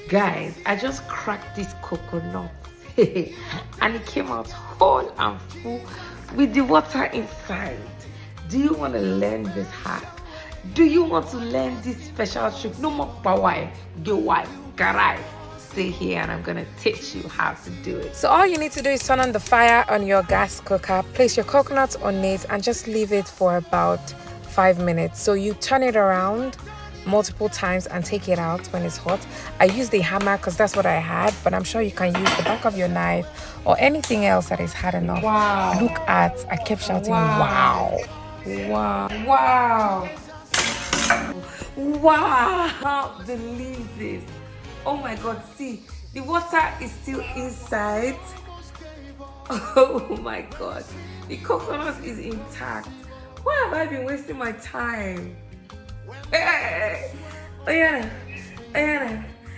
Guys, I just cracked this coconut and it came out whole and full with the water inside. Do you want to learn this hack? Do you want to learn this special trick? No more power, do why, garai. Stay here and I'm gonna teach you how to do it. So all you need to do is turn on the fire on your gas cooker, place your coconut on it and just leave it for about 5 minutes. So you turn it around multiple times and take it out when it's hot. I used the hammer because that's what I had, but I'm sure you can use the back of your knife or anything else that is hard enough. Wow. Look at, I kept shouting, wow. Wow. Wow. Wow. I can't believe this. Oh my God, see, the water is still inside. Oh my God, the coconut is intact. Why have I been wasting my time? Hey, Ayana,